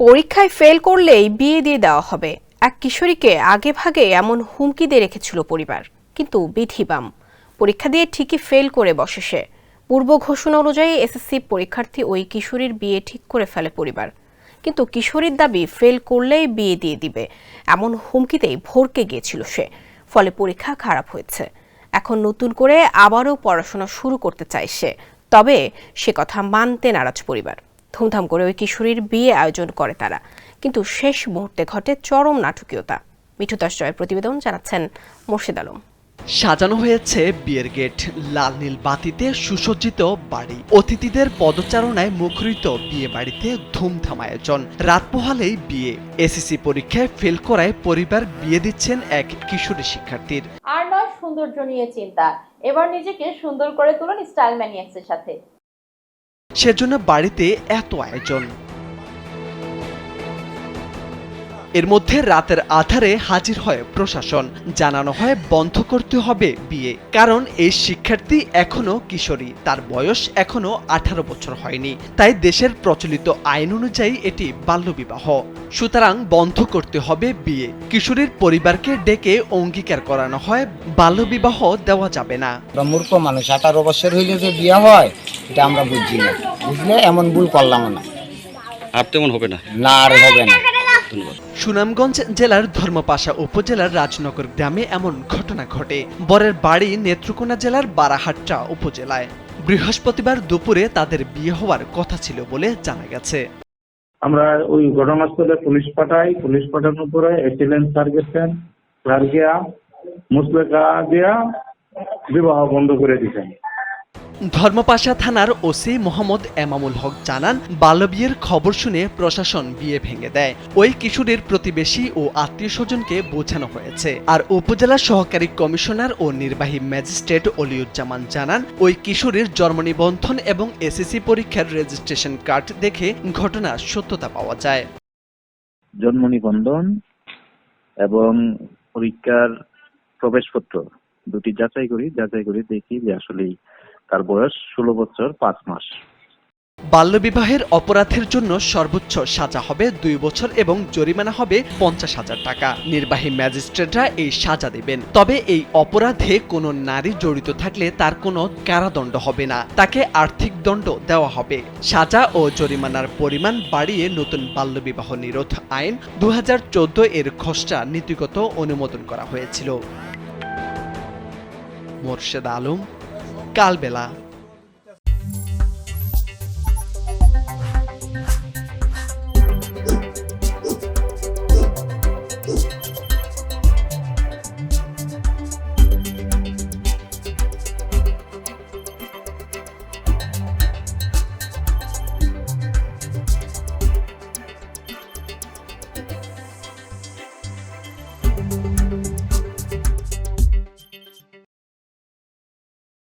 পরীক্ষায় ফেল করলেই বিয়ে দিয়ে দেওয়া হবে, এক কিশোরীকে আগে ভাগে এমন হুমকি দিয়ে রেখেছিল পরিবার। কিন্তু বিধিবাম, পরীক্ষা দিয়ে ঠিকই ফেল করে বসে সে। পূর্ব ঘোষণা অনুযায়ী এসএসসি পরীক্ষার্থী ওই কিশোরীর বিয়ে ঠিক করে ফেলে পরিবার। কিন্তু কিশোরীর দাবি ফেল করলেই বিয়ে দিয়ে দিবে, এমন হুমকিতেই ভড়কে গিয়েছিল সে। ফলে পরীক্ষা খারাপ হয়েছে। এখন নতুন করে আবারও পড়াশোনা শুরু করতে চায় সে, তবে সে কথা মানতে নারাজ পরিবার। ধুমধাম করে ওই কিশোরীর বিয়ে আয়োজন করে তারা, কিন্তু শেষ মুহূর্তে ঘটে চরম নাটকীয়তা। মিঠু দাস জয়ের প্রতিবেদন, জানাচ্ছেন মোর্শেদ আলম। সাজানো হয়েছে বিয়ের গেট, লাল নীল বাতিতে সুসজ্জিত বাড়ি, অতিথিদের পদচারণায় মুখরিত বিয়ে বাড়িতে ধুমধাম আয়োজন। রাত পোহালেই বিয়ে। এসএসসি পরীক্ষায় ফেল করায় পরিবার বিয়ে দিচ্ছেন এক কিশোরী শিক্ষার্থীর। আর নয় সৌন্দর্য নিয়ে চিন্তা, এবার নিজেকে সুন্দর করে তুলুন স্টাইল ম্যানিয়াক্সের সাথে। সেজন্য বাড়িতে এত আয়োজন। এর মধ্যে রাতের আধারে হাজির হয় প্রশাসন। জানানো হয় বন্ধ করতে হবে বিয়ে, কারণ এই শিক্ষার্থী এখনো কিশোরী, তার বয়স এখনো 18 বছর হয়নি। তাই দেশের প্রচলিত আইন অনুযায়ী এটি বাল্যবিবাহ, সুতরাং বন্ধ করতে হবে বিয়ে। কিশোরীর পরিবারকে ডেকে অঙ্গীকার করানো হয় বাল্যবিবাহ দেওয়া যাবে না। মূর্খ মানুষ, 18 বছর হইলে যে বিয়ে হয় এটা আমরা বুঝি না, বুঝলে এমন ভুল করলাম না। আর তেমন হবে না, না আর হবে না। সুনামগঞ্জ জেলার ধর্মপাশা উপজেলার রাজনগর গ্রামে এমন ঘটনা ঘটে। বরের বাড়ি নেত্রকোনা জেলার বারাহাট্টা উপজেলায়। বৃহস্পতিবার দুপুরে তাদের বিয়ে হওয়ার কথা ছিল বলে জানা গেছে। আমরা ওই ঘটনাস্থলে পুলিশ পাঠাই, পুলিশ পাঠানোর পরে এসিলেন্স স্যার গেছেন, স্যার গিয়া মুসলেকা দিয়া বিবাহ বন্ধ করে দিয়েছেন। ধর্মপাশা থানার ওসি মোহাম্মদ এমামুল হক জানান, বাল্যবিয়ের খবর শুনে প্রশাসন বিয়ে ভেঙে দেয়। ওই কিশোরীর প্রতিবেশী ও আত্মীয় স্বজনকে বোঝানো হয়েছে। আর উপজেলা সহকারী কমিশনার ও নির্বাহী ম্যাজিস্ট্রেট অলিউজ্জামান জানান, ওই কিশোরীর জন্ম নিবন্ধন এবং এসএসসি পরীক্ষার রেজিস্ট্রেশন কার্ড দেখে ঘটনার সত্যতা পাওয়া যায়। জন্ম নিবন্ধন এবং পরীক্ষার প্রবেশপত্র দুটি যাচাই করি দেখি যে আসলেই তার বয়স 16 বছর 5 মাস। বাল্যবিবাহের অপরাধের জন্য সর্বোচ্চ সাজা হবে 2 বছর এবং জরিমানা হবে 50,000 টাকা। নির্বাহী ম্যাজিস্ট্রেটরা এই সাজা দেবেন। তবে এই অপরাধে কোনো নারী জড়িত থাকলে তার কোনো কারাদণ্ড হবে না, তাকে আর্থিক দণ্ড দেওয়া হবে। সাজা ও জরিমানার পরিমাণ বাড়িয়ে নতুন বাল্যবিবাহ নিরোধ আইন 2014 এর খসড়া নীতিগত অনুমোদন করা হয়েছিল। মোর্শেদ আলম, কালবেলা।